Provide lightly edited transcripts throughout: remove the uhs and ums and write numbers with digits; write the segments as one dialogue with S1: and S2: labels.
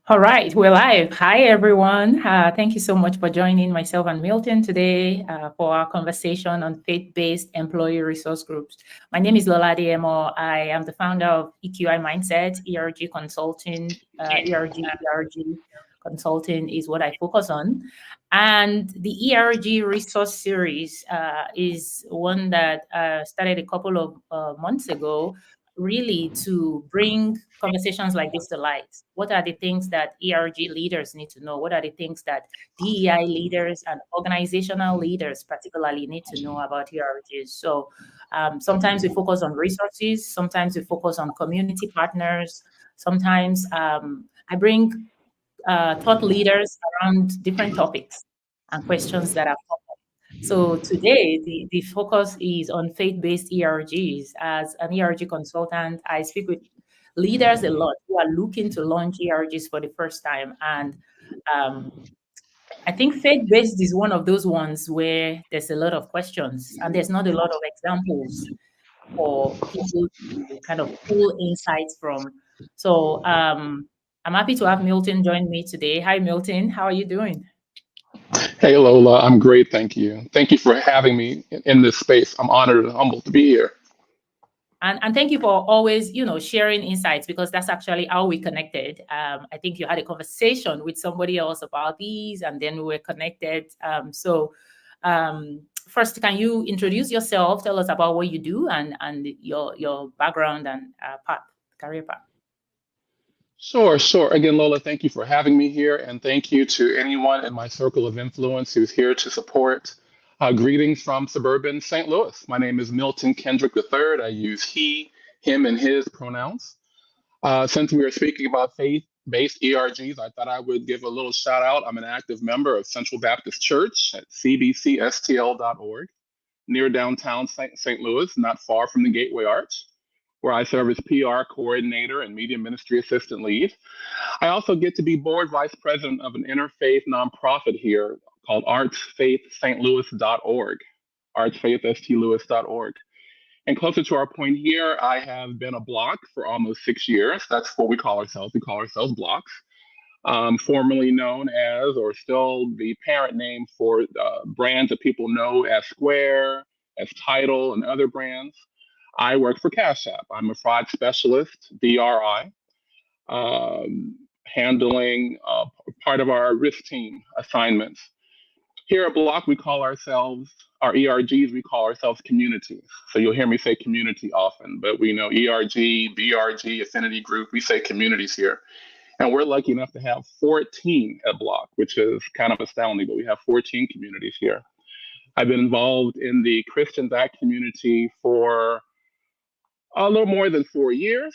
S1: All right, we're live. Hi, everyone. Thank you so much for joining myself and Milton today for our conversation on faith-based employee resource groups. My name is Lola. I am the founder of EQI Mindset, ERG Consulting, ERG Consulting is what I focus on. And the ERG resource series is one that started a couple of months ago, really to bring conversations like this to light. What are the things that ERG leaders need to know? What are the things that DEI leaders and organizational leaders particularly need to know about ERGs? So sometimes we focus on resources, sometimes we focus on community partners, sometimes I bring thought leaders around different topics and questions that are common. So today, the focus is on faith-based ERGs. As an ERG consultant, I speak with leaders a lot who are looking to launch ERGs for the first time. And um, I think faith-based is one of those ones where there's a lot of questions and there's not a lot of examples for people to kind of pull insights from. So I'm happy to have Milton join me today. Hi, Milton. How are you doing?
S2: Hey Lola, I'm great, thank you. Thank you for having me in this space. I'm honored and humbled to be here.
S1: And thank you for always, sharing insights because that's actually how we connected. I think you had a conversation with somebody else about these, and then we were connected. First, can you introduce yourself? Tell us about what you do and your background and career path.
S2: Sure. Again, Lola, thank you for having me here, and thank you to anyone in my circle of influence who's here to support. Greetings from suburban St. Louis. My name is Milton Kendrick III. I use he, him, and his pronouns. Since we are speaking about faith-based ERGs, I thought I would give a little shout out. I'm an active member of Central Baptist Church at cbcstl.org, near downtown St. Louis, not far from the Gateway Arch, where I serve as PR coordinator and media ministry assistant lead. I also get to be board vice president of an interfaith nonprofit here called artsfaithstlouis.org, artsfaithstlewis.org. And closer to our point here, I have been a block for almost 6 years. That's what we call ourselves. We call ourselves blocks, formerly known as, or still the parent name for brands that people know as Square, as Tidal, and other brands. I work for Cash App. I'm a fraud specialist, DRI, handling part of our risk team assignments. Here at Block, we call ourselves, our ERGs, we call ourselves communities. So you'll hear me say community often, but we know ERG, BRG, affinity group, we say communities here. And we're lucky enough to have 14 at Block, which is kind of astounding, but we have 14 communities here. I've been involved in the Christians Act community for a little more than 4 years,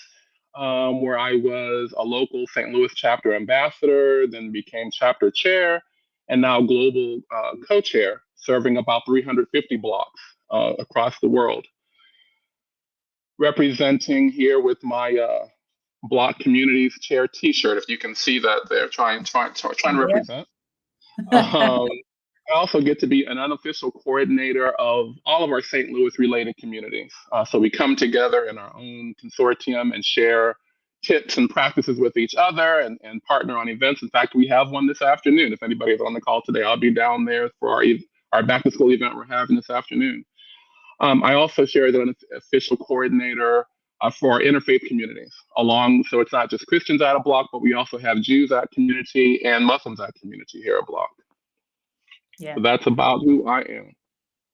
S2: where I was a local St. Louis chapter ambassador, then became chapter chair, and now global co-chair, serving about 350 blocks across the world. Representing here with my block communities chair T-shirt, if you can see that there, trying to represent. I also get to be an unofficial coordinator of all of our St. Louis related communities. So we come together in our own consortium and share tips and practices with each other and partner on events. In fact, we have one this afternoon. If anybody's on the call today, I'll be down there for our back to school event we're having this afternoon. I also share as an official coordinator for our interfaith communities so it's not just Christians at a block, but we also have Jews at community and Muslims at community here at Block.
S1: Yeah.
S2: So that's about who I am.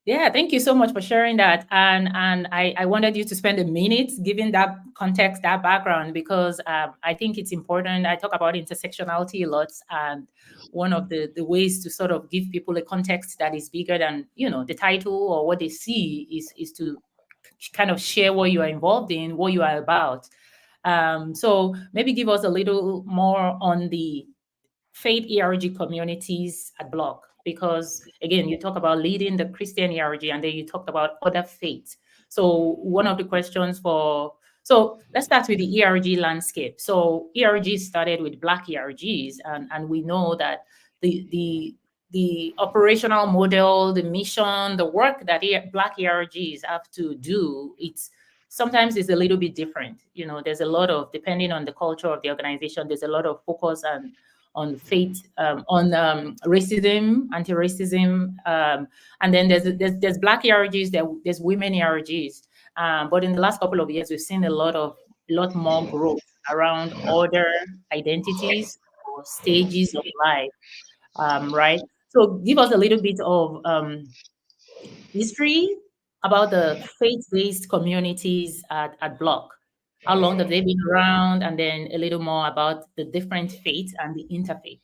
S1: Yeah, thank you so much for sharing that. And I wanted you to spend a minute giving that context, that background, because I think it's important. I talk about intersectionality a lot, and one of the ways to sort of give people a context that is bigger than, the title or what they see is to kind of share what you are involved in, what you are about. So maybe give us a little more on the faith ERG communities at Block, because again, you talk about leading the Christian ERG and then you talked about other faiths. So one of the questions so let's start with the ERG landscape. So ERG started with Black ERGs, and we know that the operational model, the mission, the work that Black ERGs have to do, it's sometimes it's a little bit different. There's a lot of, depending on the culture of the organization, there's a lot of focus on faith, on racism, anti-racism, and then there's Black ERGs, there's women ERGs. But in the last couple of years, we've seen a lot more growth around other identities or stages of life, right? So give us a little bit of history about the faith-based communities at Block. How long have they been around? And then a little more about the different faiths and the interfaith.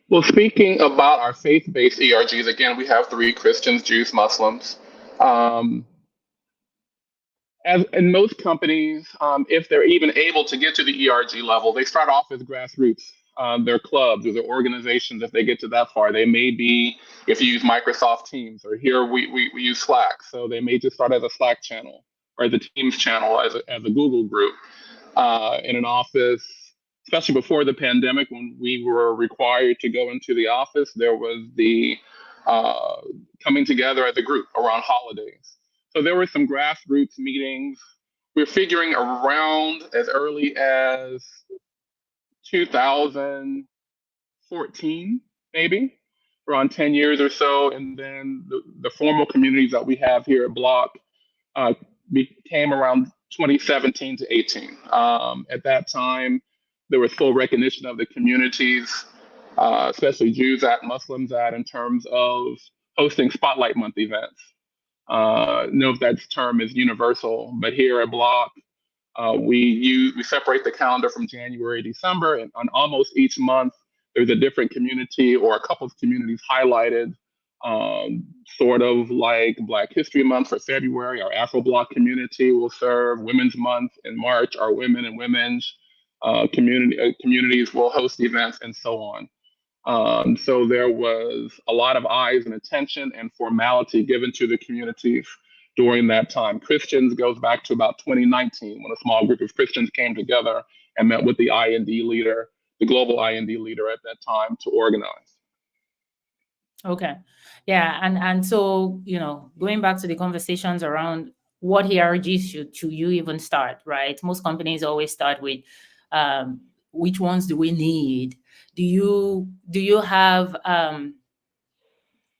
S2: Well, speaking about our faith-based ERGs, again, we have three: Christians, Jews, Muslims. As in most companies, if they're even able to get to the ERG level, they start off as grassroots. Their clubs or their organizations, if they get to that far, they may be, if you use Microsoft Teams, or here we use Slack, so they may just start as a Slack channel or the Teams channel as a Google group in an office. Especially before the pandemic, when we were required to go into the office, there was the coming together as a group around holidays. So there were some grassroots meetings. We're figuring around as early as 2014, maybe, around 10 years or so. And then the formal communities that we have here at Block became around 2017 to 18. At that time, there was full recognition of the communities, especially Jews at, Muslims at, in terms of hosting Spotlight Month events. Know if that term is universal, but here at Block, we separate the calendar from January, December, and on almost each month, there's a different community or a couple of communities highlighted, sort of like Black History Month for February. Our Afro Block community will serve Women's Month in March. Our women and women's communities will host events, and so on. So there was a lot of eyes and attention and formality given to the communities during that time. Christians goes back to about 2019, when a small group of Christians came together and met with the IND leader, the global IND leader at that time, to organize.
S1: Okay. Yeah. And so, going back to the conversations around what ERGs should you even start, right? Most companies always start with which ones do we need? Do you have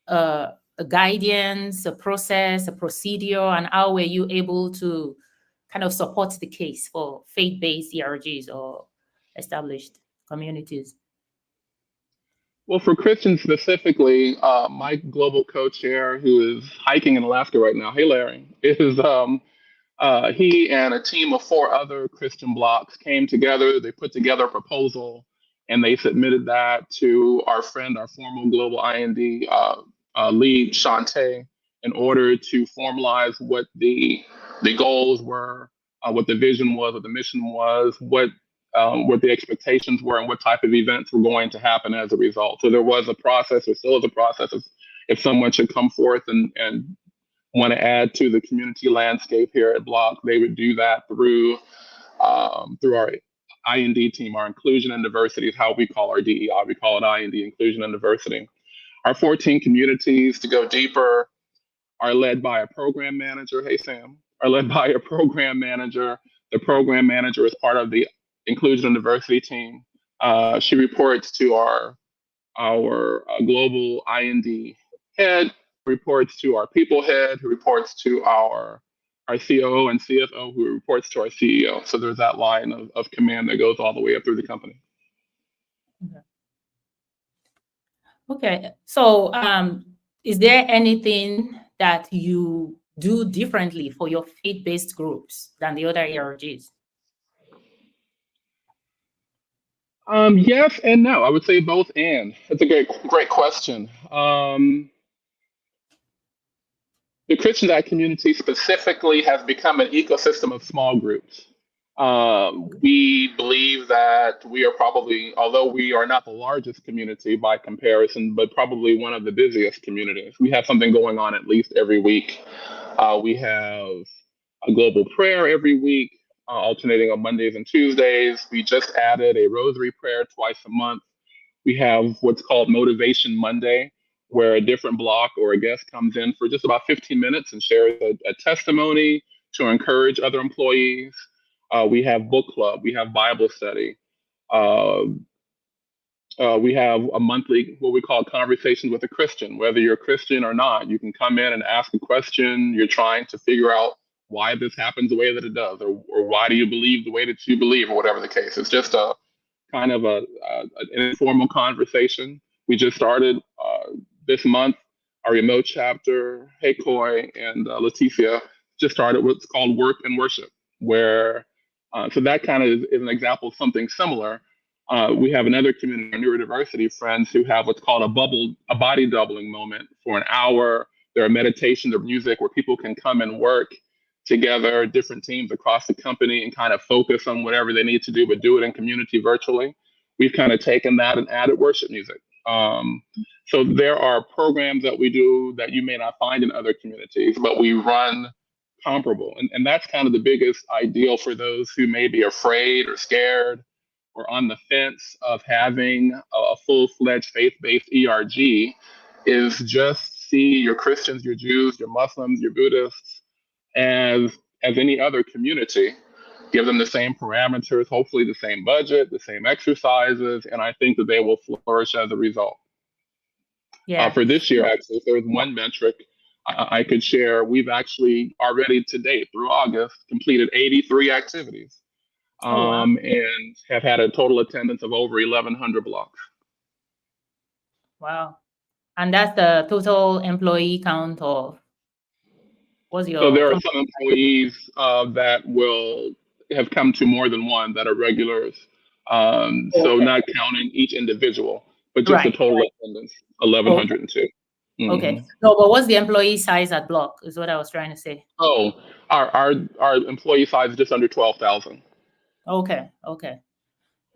S1: a guidance, a process, a procedure, and how were you able to kind of support the case for faith-based ERGs or established communities?
S2: Well, for Christians specifically, my global co-chair, who is hiking in Alaska right now, hey Larry, is he and a team of 4 other Christian blocks came together. They put together a proposal, and they submitted that to our friend, our former global IND lead, Shantae, in order to formalize what the goals were, what the vision was, what the mission was, what the expectations were, and what type of events were going to happen as a result. So there was a process, or still is a process, of if someone should come forth and want to add to the community landscape here at Block, they would do that through our IND team. Our inclusion and diversity is how we call our DEI. We call it IND, inclusion and diversity. Our 14 communities, to go deeper, are led by a program manager. Hey, Sam, are led by a program manager. The program manager is part of the inclusion and diversity team. She reports to our global IND head, reports to our people head, who reports to our COO and CFO, who reports to our CEO. So there's that line of command that goes all the way up through the company.
S1: Okay. So is there anything that you do differently for your faith-based groups than the other ERGs?
S2: Yes and no. I would say both and. That's a great question. The Christian Eye community specifically has become an ecosystem of small groups. We believe that we are probably, although we are not the largest community by comparison, but probably one of the busiest communities. We have something going on at least every week. We have a global prayer every week, alternating on Mondays and Tuesdays. We just added a rosary prayer twice a month. We have what's called Motivation Monday, where a different block or a guest comes in for just about 15 minutes and shares a testimony, to encourage other employees. We have book club, we have Bible study. Uh, we have a monthly, what we call conversations with a Christian. Whether you're a Christian or not, you can come in and ask a question. You're trying to figure out why this happens the way that it does, or why do you believe the way that you believe, or whatever the case. It's just a kind of an informal conversation. We just started this month our remote chapter. Hey, Coy and Leticia just started what's called Work and Worship, where so that kind of is an example of something similar. We have another community, our neurodiversity friends, who have what's called a body doubling moment for an hour. There are meditations or music where people can come and work together, different teams across the company, and kind of focus on whatever they need to do, but do it in community virtually. We've kind of taken that and added worship music. So there are programs that we do that you may not find in other communities, but we run comparable. And that's kind of the biggest ideal for those who may be afraid or scared or on the fence of having a full-fledged faith-based ERG, is just see your Christians, your Jews, your Muslims, your Buddhists as any other community. Give them the same parameters, hopefully the same budget, the same exercises, and I think that they will flourish as a result.
S1: Yeah.
S2: For this year, actually, if there was one metric I could share, we've actually already to date, through August, completed 83 activities.
S1: Wow.
S2: And have had a total attendance of over 1,100 blocks.
S1: Wow. And that's the total employee count of, what's your...
S2: So there are some employees that will have come to more than one that are regulars. So not counting each individual, but just the total attendance, 1,102.
S1: Okay. No, but what's the employee size at Block is what I was trying to say.
S2: Oh, our employee size is just under 12,000.
S1: Okay. Okay.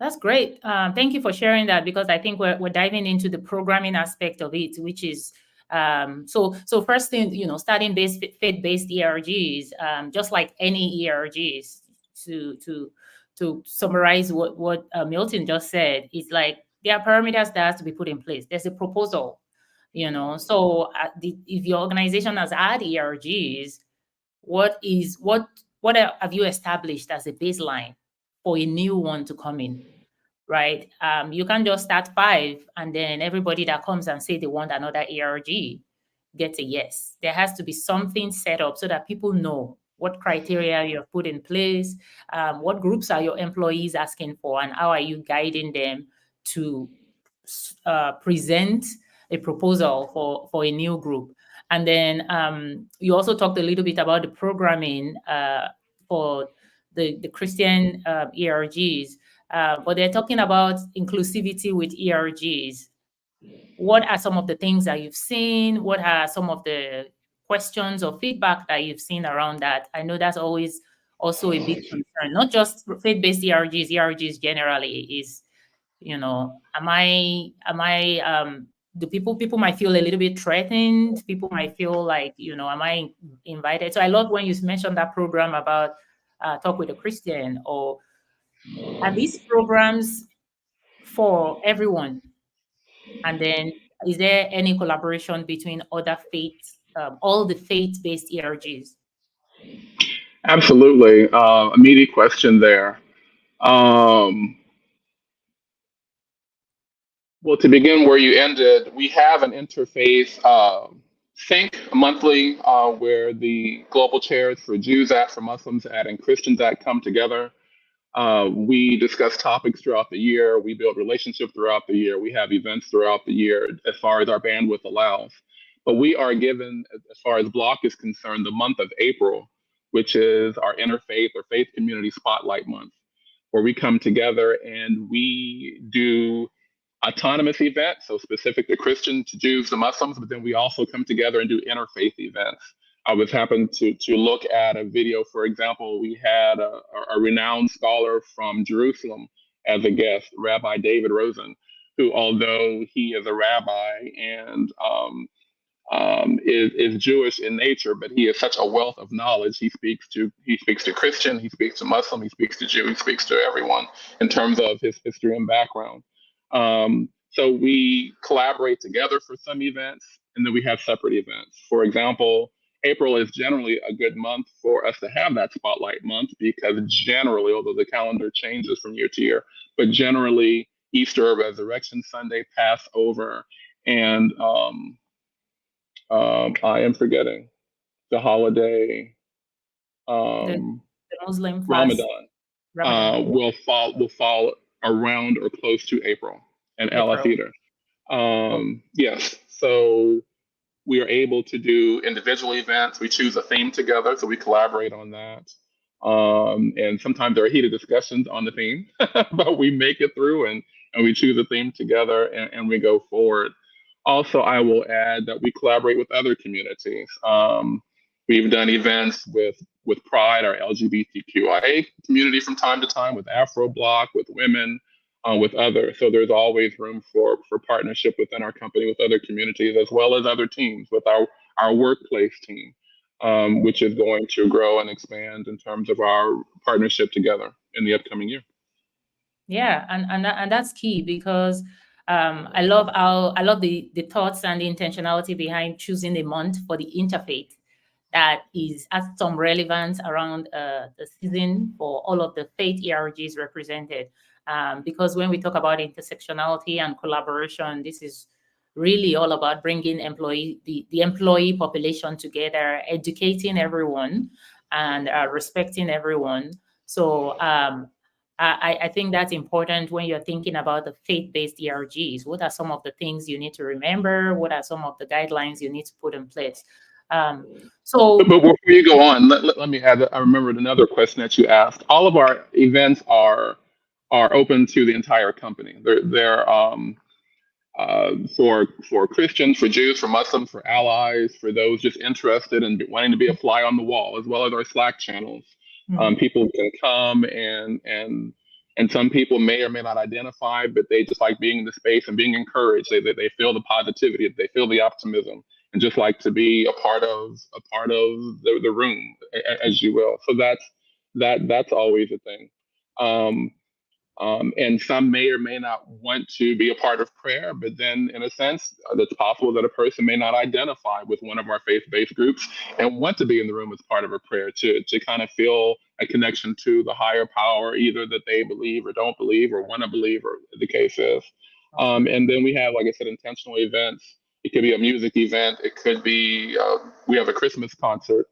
S1: That's great. Thank you for sharing that, because I think we're diving into the programming aspect of it, which is so first thing, starting faith-based ERGs, just like any ERGs, to summarize what Milton just said, is like there are parameters that has to be put in place. There's a proposal, So if your organization has had ERGs, what have you established as a baseline for a new one to come in, right? You can't just start 5 and then everybody that comes and say they want another ERG gets a yes. There has to be something set up so that people know what criteria you have put in place, what groups are your employees asking for, and how are you guiding them to present a proposal for a new group. And then you also talked a little bit about the programming for the Christian ERGs, but they're talking about inclusivity with ERGs. What are some of the things that you've seen? What are some of the questions or feedback that you've seen around that? I know that's always also a big concern, not just faith-based ERGs generally is, do people might feel a little bit threatened. People might feel like, am I invited? So I love when you mentioned that program about Talk with a Christian, or are these programs for everyone? And then is there any collaboration between other faiths, all the faith-based ERGs?
S2: Absolutely. Immediate question there. Well, to begin where you ended, we have an interfaith sync monthly where the global chairs for Jews at, for Muslims at, and Christians at come together. We discuss topics throughout the year. We build relationships throughout the year. We have events throughout the year as far as our bandwidth allows. But we are given, as far as Block is concerned, the month of April, which is our interfaith or faith community spotlight month, where we come together and we do autonomous events, so specific to Christians, to Jews, to Muslims, but then we also come together and do interfaith events. I was happened to look at a video, for example. We had a renowned scholar from Jerusalem as a guest, Rabbi David Rosen, who, although he is a rabbi and is Jewish in nature, but he has such a wealth of knowledge. He speaks to Christian, he speaks to Muslim, he speaks to Jew, he speaks to everyone in terms of his history and background. So we collaborate together for some events, and then we have separate events. For example, April is generally a good month for us to have that spotlight month because generally, although the calendar changes from year to year, but generally Easter, Resurrection Sunday, Passover, and I am forgetting the holiday,
S1: The, the Muslim fast,
S2: Ramadan,
S1: Ramadan,
S2: will fall around or close to April and Ella
S1: April.
S2: Theater.
S1: Oh,
S2: Yes, so we are able to do individual events. We choose a theme together, so we collaborate on that. And sometimes there are heated discussions on the theme, but we make it through and we choose a theme together and we go forward. Also, I will add that we collaborate with other communities. We've done events with Pride, our LGBTQIA community from time to time, with Afro Block, with women, with others. So there's always room for partnership within our company with other communities, as well as other teams, with our workplace team, which is going to grow and expand in terms of our partnership together in the upcoming year.
S1: yeah, and that's key because I love the thoughts and the intentionality behind choosing a month for the interfaith that has some relevance around the season for all of the faith ERGs represented. Because when we talk about intersectionality and collaboration, this is really all about bringing the employee population together, educating everyone, and respecting everyone. So I think that's important when you're thinking about the faith-based ERGs. What are some of the things you need to remember? What are some of the guidelines you need to put in place? Um,
S2: But
S1: so
S2: before you go on, let me add that I remembered another question that you asked. All of our events are open to the entire company. They're for Christians, for Jews, for Muslims, for allies, for those just interested in wanting to be a fly on the wall, as well as our Slack channels.
S1: mm,
S2: People can come and some people may or may not identify, but they just like being in the space and being encouraged. They feel the positivity, they feel the optimism, and just like to be a part of the room, as you will. So that's always a thing. Um, and some may or may not want to be a part of prayer, but then, in a sense, it's possible that a person may not identify with one of our faith-based groups and want to be in the room as part of a prayer to kind of feel a connection to the higher power, either that they believe or don't believe or want to believe, or the case is.
S1: awesome.
S2: And then we have, like I said, intentional events. It could be a music event. It could be we have a Christmas concert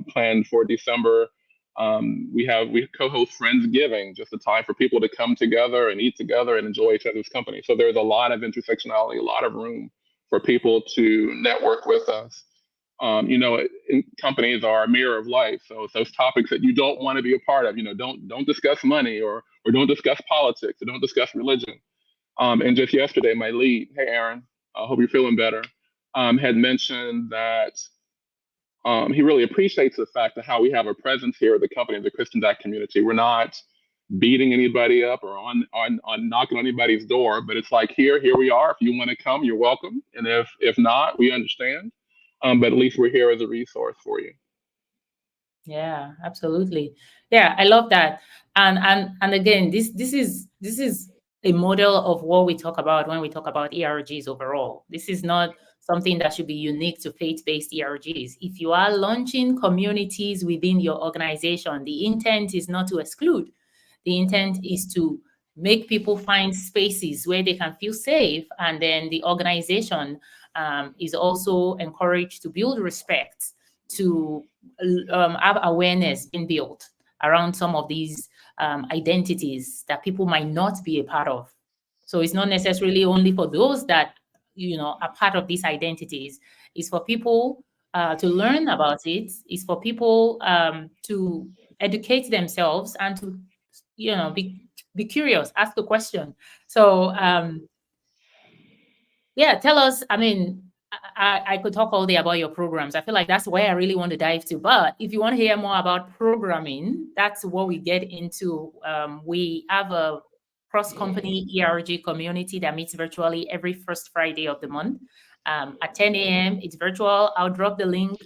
S2: planned for December. We co-host Friendsgiving, just a time for people to come together and eat together and enjoy each other's company. So there's a lot of intersectionality, a lot of room for people to network with us. Companies are a mirror of life. So it's those topics that you don't want to be a part of. Don't discuss money or don't discuss politics or don't discuss religion. And just yesterday, my lead, hey Aaron, I hope you're feeling better, had mentioned that he really appreciates the fact of how we have a presence here at the company, the Christian Act community. We're not beating anybody up or on knocking on anybody's door, but it's like here we are. If you want to come, you're welcome, and if not, we understand. But at least we're here as a resource for you.
S1: Yeah, absolutely. Yeah, I love that. And again, this is a model of what we talk about when we talk about ERGs overall. This is not something that should be unique to faith-based ERGs. If you are launching communities within your organization, the intent is not to exclude. The intent is to make people find spaces where they can feel safe, and then the organization is also encouraged to build respect, to have awareness being built around some of these identities that people might not be a part of. So it's not necessarily only for those that are part of these identities. It's for people to learn about it. It's for people to educate themselves and to be curious, ask a question. So yeah, tell us. I mean, I could talk all day about your programs. I feel like that's where I really want to dive to. But if you want to hear more about programming, that's what we get into. We have a cross-company ERG community that meets virtually every first Friday of the month at 10 a.m. It's virtual. I'll drop the link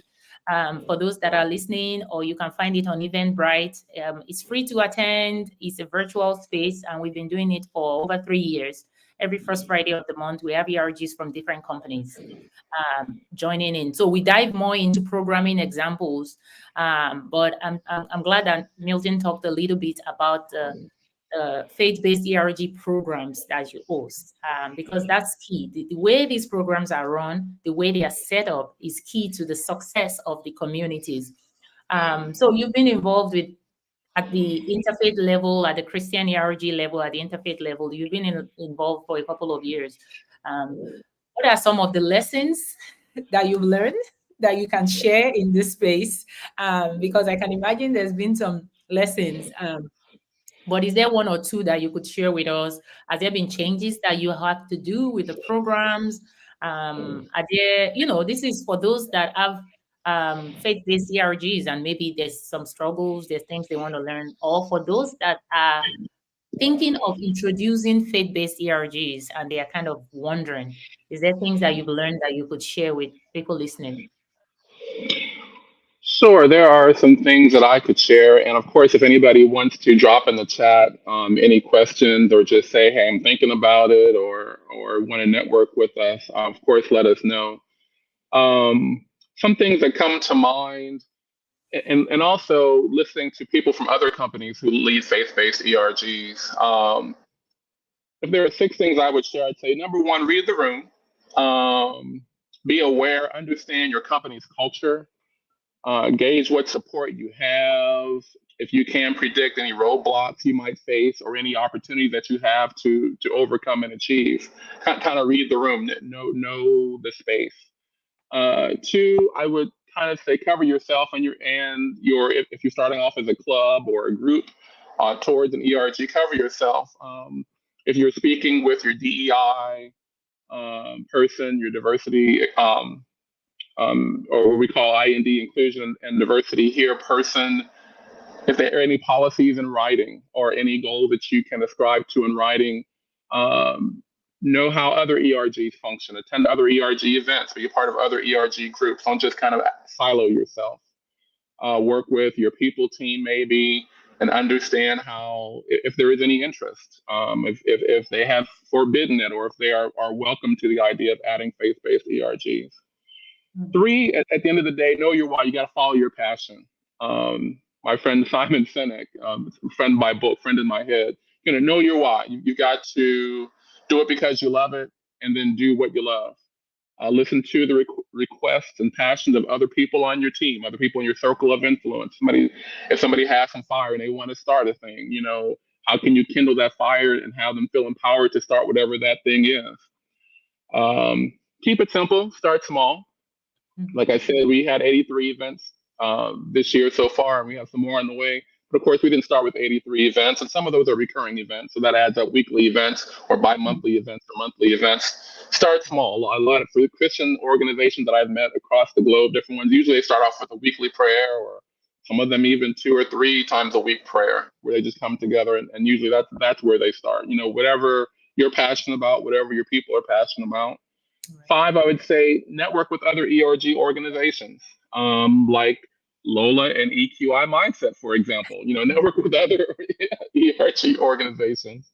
S1: for those that are listening, or you can find it on Eventbrite. It's free to attend. It's a virtual space, and we've been doing it for over 3 years. every first Friday of the month, we have ERGs from different companies joining in. So we dive more into programming examples, but I'm glad that Milton talked a little bit about the faith-based ERG programs that you host, because that's key. The way these programs are run, the way they are set up is key to the success of the communities. So you've been involved with at the interfaith level, at the Christian ERG level, at the interfaith level, you've been involved for a couple of years. What are some of the lessons that you've learned that you can share in this space? Because I can imagine there's been some lessons. But is there one or two that you could share with us? Has there been changes that you have to do with the programs? Are there, this is for those that have faith-based ERGs and maybe there's some struggles, there's things they want to learn, or for those that are thinking of introducing faith-based ERGs and they are kind of wondering, is there things that you've learned that you could share with people listening?
S2: Sure, there are some things that I could share. And of course, if anybody wants to drop in the chat any questions or just say, hey, I'm thinking about it, or want to network with us, of course, let us know. Some things that come to mind, and also listening to people from other companies who lead faith-based ERGs. If there are 6 things I would share, I'd say number 1, read the room. Be aware, understand your company's culture. Gauge what support you have. If you can predict any roadblocks you might face or any opportunities that you have to overcome and achieve. Kind of read the room, know the space. 2, I would kind of say cover yourself and your if you're starting off as a club or a group towards an ERG, cover yourself. If you're speaking with your DEI person, your diversity or what we call IND, inclusion and diversity here person, if there are any policies in writing or any goals that you can ascribe to in writing, know how other ERGs function, attend other ERG events, be a part of other ERG groups. Don't just kind of silo yourself. Work with your people team maybe and understand how, if there is any interest, if they have forbidden it or if they are welcome to the idea of adding faith-based ERGs. 3, at the end of the day, know your why. You got to follow your passion. My friend Simon Sinek, friend by book, friend in my head, know your why. You got to do it because you love it, and then do what you love. Listen to the requests and passions of other people on your team, other people in your circle of influence. If somebody has some fire and they want to start a thing, how can you kindle that fire and have them feel empowered to start whatever that thing is? Keep it simple. Start small. Like I said, we had 83 events this year so far, and we have some more on the way. But of course, we didn't start with 83 events, and some of those are recurring events. So that adds up weekly events or bi-monthly events or monthly events. Start small. A lot of for the Christian organizations that I've met across the globe, different ones, usually they start off with a weekly prayer, or some of them even 2 or 3 times a week prayer, where they just come together, and usually that's where they start. Whatever you're passionate about, whatever your people are passionate about. 5, I would say network with other ERG organizations, like Lola and EQI Mindset, for example. Network with other ERG organizations.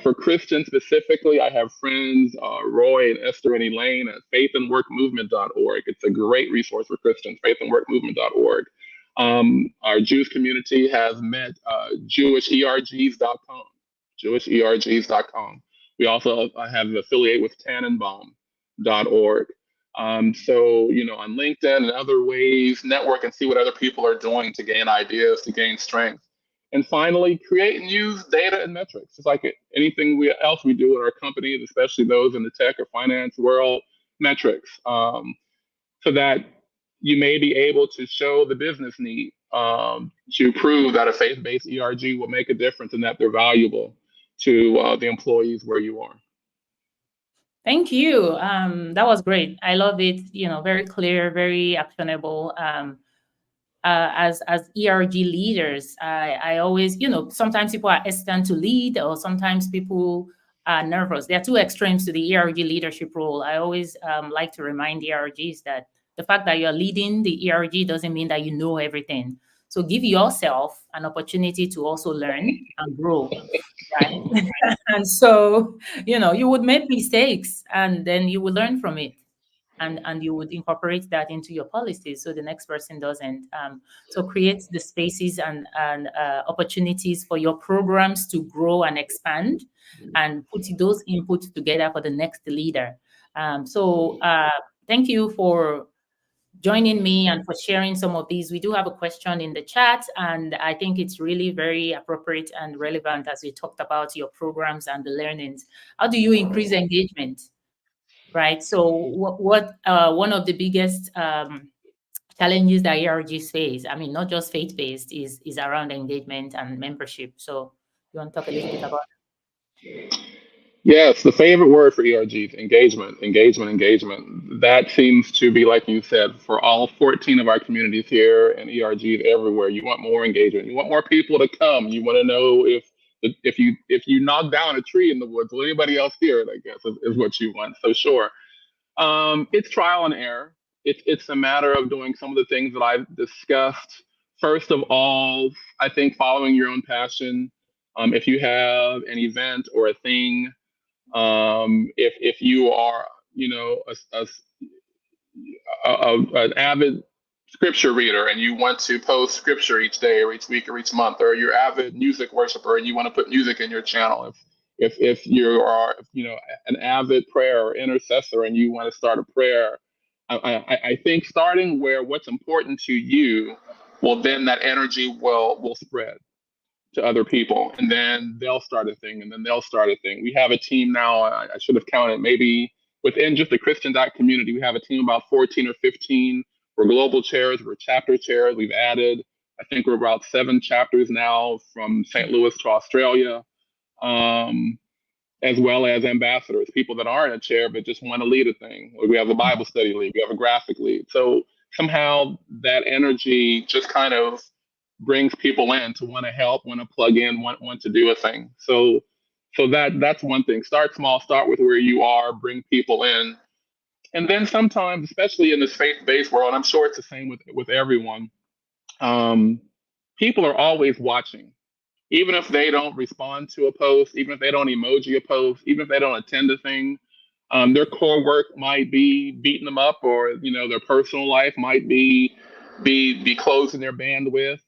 S2: For Christians specifically, I have friends, Roy and Esther and Elaine at faithandworkmovement.org. It's a great resource for Christians, faithandworkmovement.org. Our Jewish community has met JewishERGs.com, JewishERGs.com. We also have an affiliate with Tannenbaum.org. So, on LinkedIn and other ways, network and see what other people are doing to gain ideas, to gain strength. And finally, create and use data and metrics. It's like anything else we do in our companies, especially those in the tech or finance world, metrics, so that you may be able to show the business need to prove that a faith-based ERG will make a difference and that they're valuable to the employees where you are.
S1: Thank you. That was great. I love it. Very clear, very actionable. As ERG leaders, I always, sometimes people are hesitant to lead, or sometimes people are nervous. There are 2 extremes to the ERG leadership role. I always like to remind ERGs that the fact that you're leading the ERG doesn't mean that you know everything. So give yourself an opportunity to also learn and grow. right? And so, you would make mistakes and then you will learn from it. And you would incorporate that into your policies so the next person doesn't. So create the spaces and opportunities for your programs to grow and expand and put those inputs together for the next leader. Thank you for joining me and for sharing some of these. We do have a question in the chat, and I think it's really very appropriate and relevant as we talked about your programs and the learnings. How do you increase engagement? Right. So what one of the biggest challenges that ERGs face, I mean, not just faith-based, is around engagement and membership. So you want to talk a little bit about
S2: Yes, the favorite word for ERGs, engagement, engagement, engagement. That seems to be, like you said, for all 14 of our communities here and ERGs everywhere. You want more engagement. You want more people to come. You want to know if you knock down a tree in the woods, will anybody else hear it, I guess, is what you want. So sure. It's trial and error. It's a matter of doing some of the things that I've discussed. First of all, I think following your own passion. If you have an event or a thing, if you are, an avid scripture reader and you want to post scripture each day or each week or each month, or you're avid music worshiper and you want to put music in your channel, if you are, an avid prayer or intercessor and you want to start a prayer, I think starting where what's important to you, well, then that energy will spread to other people, and then they'll start a thing, and then they'll start a thing. We have a team now. I should have counted. Maybe within just the Christian Doc community, we have a team about 14 or 15. We're global chairs. We're chapter chairs. We've added, I think we're about 7 chapters now from St. Louis to Australia, as well as ambassadors, people that aren't a chair but just want to lead a thing. We have a Bible study lead. We have a graphic lead. So somehow that energy just kind of brings people in to want to help, want to plug in, want to do a thing. So that's one thing. Start small, start with where you are, bring people in. And then sometimes, especially in this faith-based world, I'm sure it's the same with everyone, people are always watching. Even if they don't respond to a post, even if they don't emoji a post, even if they don't attend a thing, their core work might be beating them up, or their personal life might be closing their bandwidth.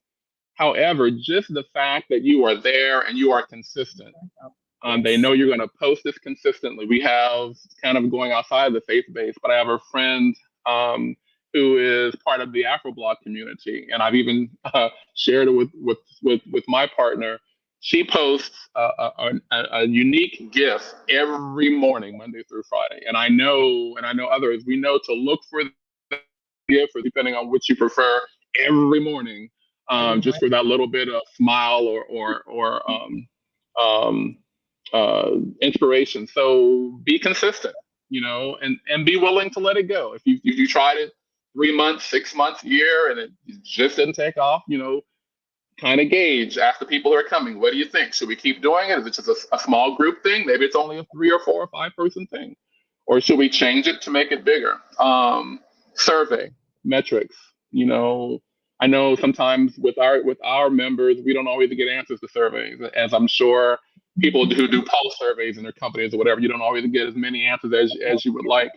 S2: However, just the fact that you are there and you are consistent, they know you're going to post this consistently. We have, kind of going outside of the faith base, but I have a friend who is part of the Afro Blog community, and I've even shared it with my partner. She posts a unique GIF every morning, Monday through Friday, and I know others. We know to look for the GIF, or depending on which you prefer, every morning. Just for that little bit of smile or inspiration. So be consistent, and be willing to let it go. If you tried it 3 months, 6 months, year, and it just didn't take off, kind of gauge, ask the people who are coming, what do you think? Should we keep doing it? Is it just a small group thing? Maybe it's only a 3 or 4 or 5 person thing, or should we change it to make it bigger? Survey metrics, I know sometimes with our members, we don't always get answers to surveys, as I'm sure people who do pulse surveys in their companies or whatever, you don't always get as many answers as you would like.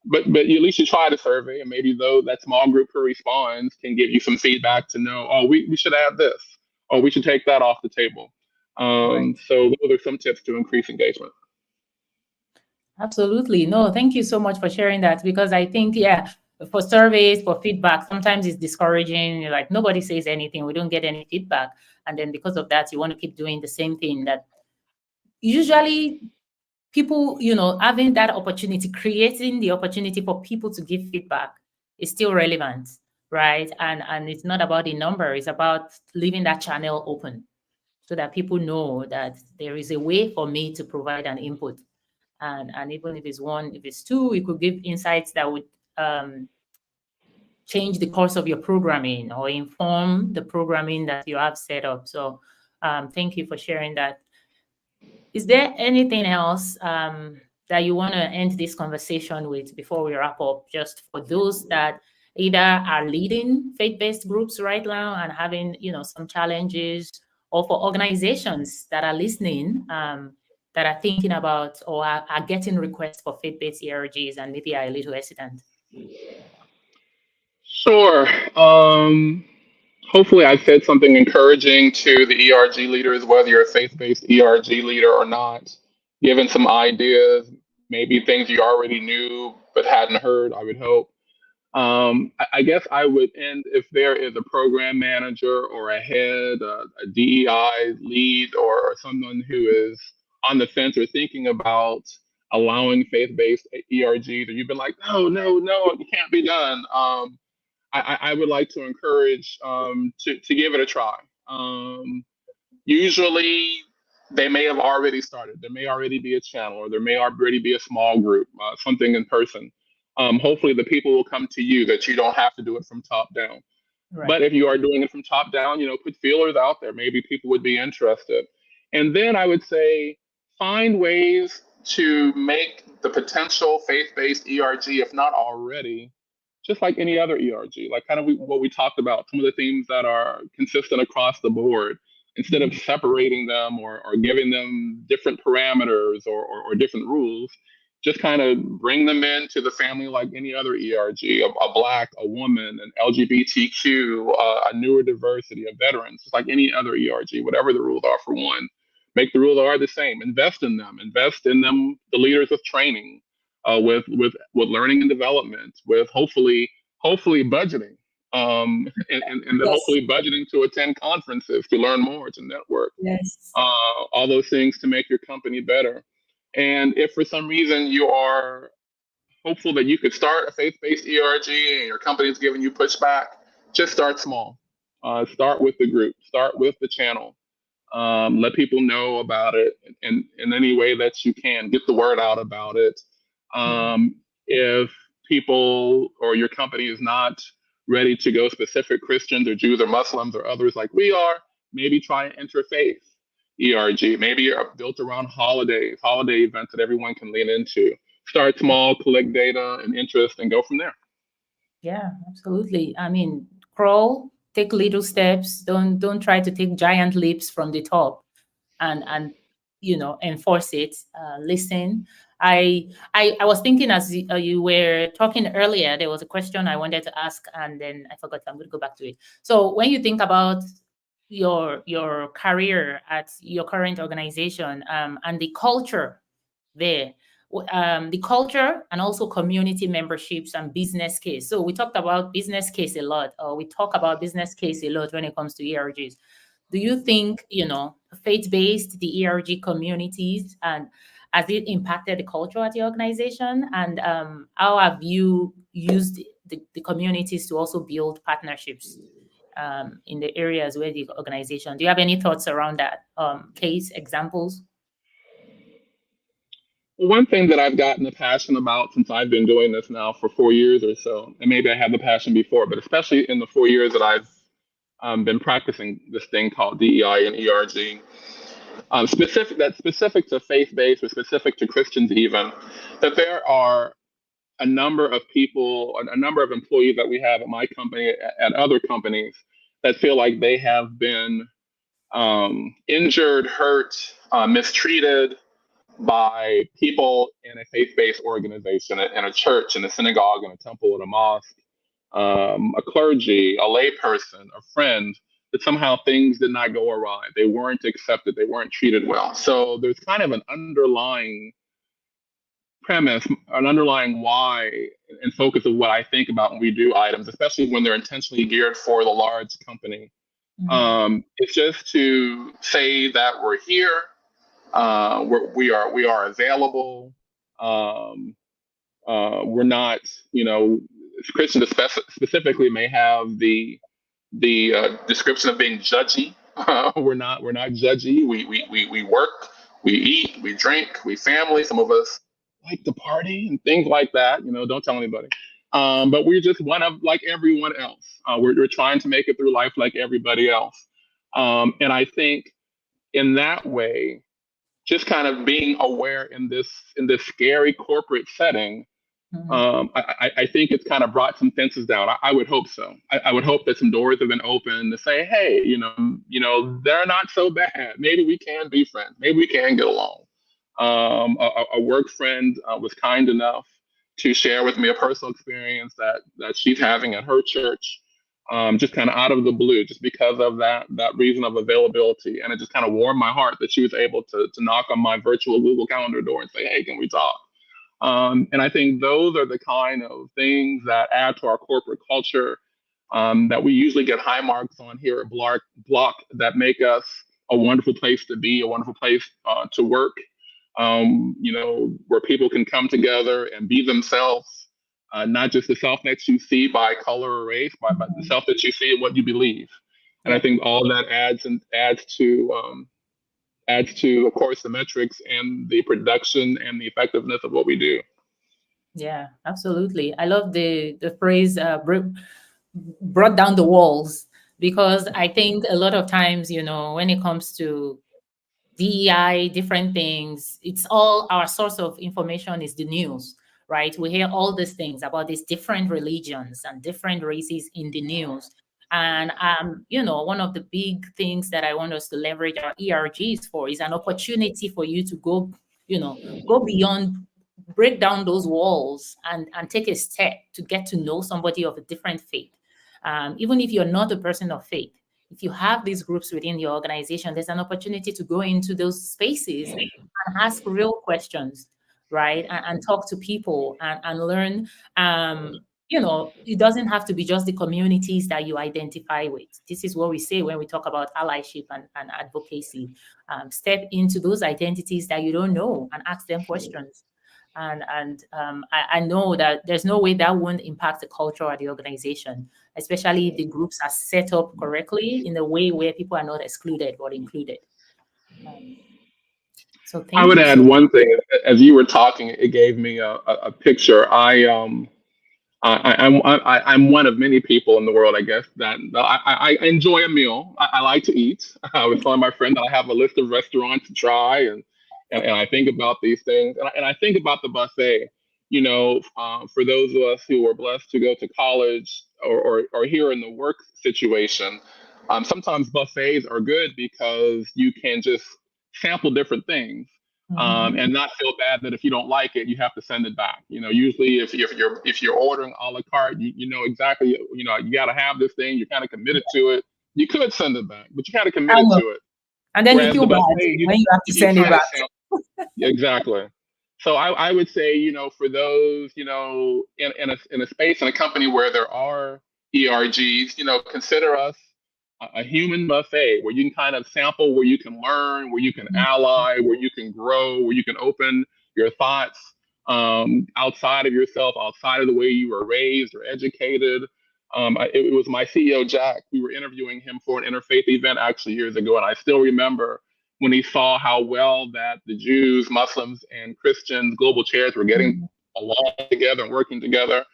S2: But at least you try the survey, and maybe though that small group who responds can give you some feedback to know, oh, we should add this, or we should take that off the table. So those are some tips to increase engagement.
S1: Absolutely. No, thank you so much for sharing that, because I think, for surveys, for feedback, sometimes it's discouraging. You're like, nobody says anything. We don't get any feedback. And then because of that, you want to keep doing the same thing. That usually people, having that opportunity, creating the opportunity for people to give feedback is still relevant, right? And it's not about the number. It's about leaving that channel open so that people know that there is a way for me to provide an input. And even if it's 1, if it's 2, it could give insights that would change the course of your programming or inform the programming that you have set up. So thank you for sharing that. Is there anything else that you want to end this conversation with before we wrap up, just for those that either are leading faith-based groups right now and having, some challenges, or for organizations that are listening, that are thinking about or are getting requests for faith-based ERGs and maybe are a little hesitant?
S2: Sure. Hopefully, I said something encouraging to the ERG leaders, whether you're a faith-based ERG leader or not, given some ideas, maybe things you already knew but hadn't heard, I would hope. I guess I would end if there is a program manager or a head, a DEI lead, or someone who is on the fence or thinking about allowing faith-based ERGs, or you've been like, no, no, no, it can't be done. I would like to encourage to give it a try. Usually, they may have already started. There may already be a channel, or there may already be a small group, something in person. Hopefully, the people will come to you that you don't have to do it from top down.
S1: Right.
S2: But if you are doing it from top down, put feelers out there. Maybe people would be interested. And then I would say find ways to make the potential faith-based ERG, if not already, just like any other ERG, like kind of what we talked about, some of the themes that are consistent across the board, instead of separating them or giving them different parameters or different rules, just kind of bring them into the family like any other ERG, a Black, a woman, an LGBTQ, a newer diversity, a veterans, just like any other ERG, whatever the rules are for one. Make the rules are the same. Invest in them. Invest in them, the leaders with training, with learning and development, with hopefully budgeting, and then
S1: Yes.
S2: hopefully budgeting to attend conferences, to learn more, to network.
S1: Yes.
S2: All those things to make your company better. And if for some reason you are hopeful that you could start a faith-based ERG and your company is giving you pushback, just start small. Start with the group. Start with the channel. Let people know about it in any way that you can. Get the word out about it. If people or your company is not ready to go specific Christians or Jews or Muslims or others like we are, maybe try an interfaith ERG. Maybe you're built around holiday events that everyone can lean into. Start small, collect data and interest, and go from there.
S1: Yeah, absolutely. I mean, crawl, take little steps. Don't try to take giant leaps from the top, and enforce it. Listen. I was thinking as you were talking earlier, there was a question I wanted to ask, and then I forgot. I'm going to go back to it. So when you think about your career at your current organization, and the culture there, the culture and also community memberships and business case. So we talked about business case a lot, or we talk about business case a lot when it comes to ERGs. Do you think, faith-based, the ERG communities, and has it impacted the culture at the organization? And how have you used the communities to also build partnerships in the areas where the organization? Do you have any thoughts around that? Case examples?
S2: One thing that I've gotten a passion about since I've been doing this now for 4 years or so, and maybe I had the passion before, but especially in the 4 years that I've been practicing this thing called DEI and ERG, specific to faith-based or specific to Christians even, that there are a number of people, a number of employees that we have at my company, at other companies, that feel like they have been injured, hurt, mistreated by people in a faith-based organization, in a church, in a synagogue, in a temple, in a mosque, a clergy, a layperson, a friend, that somehow things did not go awry. They weren't accepted. They weren't treated well. So there's kind of an underlying premise, an underlying why and focus of what I think about when we do items, especially when they're intentionally geared for the large company. It's just to say that we're here, we are available. We're not, Christians specifically may have the description of being judgy. We're not judgy. We work, we eat, we drink, we family. Some of us like to party and things like that. Don't tell anybody. But we're just one of like everyone else. We're trying to make it through life like everybody else. And I think in that way, just kind of being aware in this scary corporate setting I think it's kind of brought some fences down. I would hope so. I would hope that some doors have been opened to say, hey, they're not so bad. Maybe we can be friends. Maybe we can get along. A work friend was kind enough to share with me a personal experience that she's having at her church, just kind of out of the blue, just because of that reason of availability. And it just kind of warmed my heart that she was able to knock on my virtual Google Calendar door and say, hey, can we talk? And I think those are the kind of things that add to our corporate culture, that we usually get high marks on here at Block that make us a wonderful place to be, a wonderful place to work, where people can come together and be themselves, not just the self that you see by color or race, but the self that you see in what you believe. And I think all that adds to, of course, the metrics and the production and the effectiveness of what we do.
S1: Yeah, absolutely. I love the phrase brought down the walls, because I think a lot of times, when it comes to DEI, different things, it's all our source of information is the news, right? We hear all these things about these different religions and different races in the news. And, one of the big things that I want us to leverage our ERGs for is an opportunity for you to go beyond, break down those walls and take a step to get to know somebody of a different faith. Even if you're not a person of faith, if you have these groups within your organization, there's an opportunity to go into those spaces and ask real questions, right? And talk to people and learn. It doesn't have to be just the communities that you identify with. This is what we say when we talk about allyship and advocacy. Step into those identities that you don't know and ask them questions. I know that there's no way that won't impact the culture of the organization, especially if the groups are set up correctly in a way where people are not excluded but included. So thank you.
S2: I would add one thing. As you were talking, it gave me a picture. I'm one of many people in the world, I guess, that I enjoy a meal. I like to eat. I was telling my friend that I have a list of restaurants to try, and I think about these things, and I think about the buffet. For those of us who are blessed to go to college or here in the work situation, sometimes buffets are good because you can just sample different things. And not feel bad that if you don't like it, you have to send it back. Usually if you're ordering a la carte, you know exactly, you got to have this thing. You're kind of committed to it. You could send it back, but you kind of committed to it.
S1: And then you feel bad when you have to send it back.
S2: Exactly. So I would say, for those, in a space, in a company where there are ERGs, consider us a human buffet where you can kind of sample, where you can learn, where you can ally, where you can grow, where you can open your thoughts outside of yourself, outside of the way you were raised or educated. It was my CEO, Jack. We were interviewing him for an interfaith event actually years ago. And I still remember when he saw how well that the Jews, Muslims, and Christians, global chairs were getting along together and working together.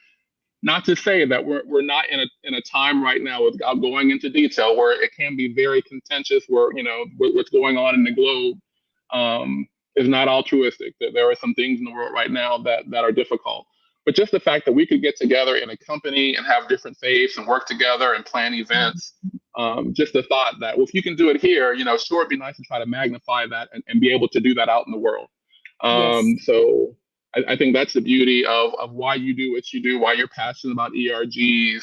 S2: Not to say that we're not in a time right now, without going into detail, where it can be very contentious, where what's going on in the globe is not altruistic. That there are some things in the world right now that are difficult. But just the fact that we could get together in a company and have different faiths and work together and plan events, just the thought that, well, if you can do it here, sure, it'd be nice to try to magnify that and be able to do that out in the world. So I think that's the beauty of why you do what you do, why you're passionate about ERGs,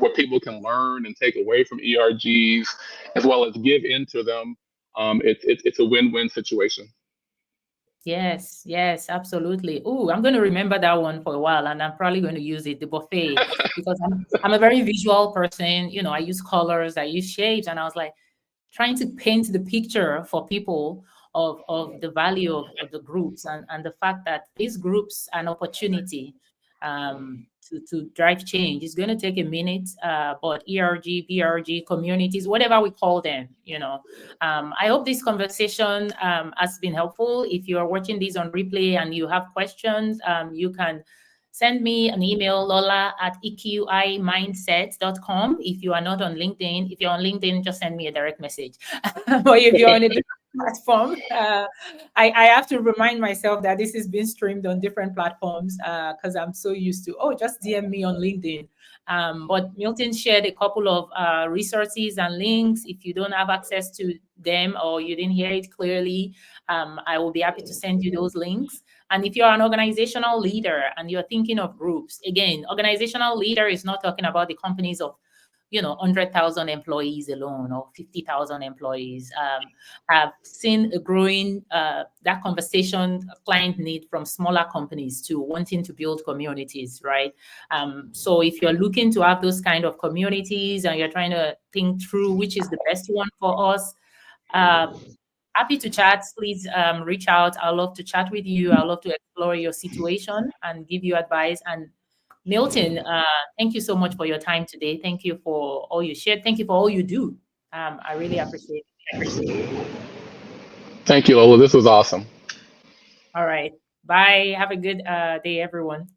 S2: what people can learn and take away from ERGs, as well as give into them. It's a win-win situation.
S1: Yes, absolutely. Oh, I'm going to remember that one for a while, and I'm probably going to use it, the buffet, because I'm a very visual person. I use colors, I use shapes, and I was like trying to paint the picture for people of the value of the groups and the fact that these groups are an opportunity to drive change. It's going to take a minute, but ERG, BRG, communities, whatever we call them, I hope this conversation has been helpful. If you are watching this on replay and you have questions, you can send me an email, lola@eqimindset.com. If you are not on LinkedIn, if you're on LinkedIn, just send me a direct message. But if you're on a platform. I have to remind myself that this is being streamed on different platforms because I'm so used to, oh, just DM me on LinkedIn. But Milton shared a couple of resources and links. If you don't have access to them or you didn't hear it clearly, I will be happy to send you those links. And if you're an organizational leader and you're thinking of groups, again, organizational leader is not talking about the companies of 100,000 employees alone or 50,000 employees. I've seen a growing that conversation client need from smaller companies to wanting to build communities, right? So if you're looking to have those kind of communities and you're trying to think through which is the best one for us, happy to chat. Please reach out. I'd love to chat with you. I'd love to explore your situation and give you advice. And Milton, thank you so much for your time today. Thank you for all you shared. Thank you for all you do. I really appreciate it.
S2: Thank you, Lola. This was awesome.
S1: All right. Bye. Have a good day, everyone.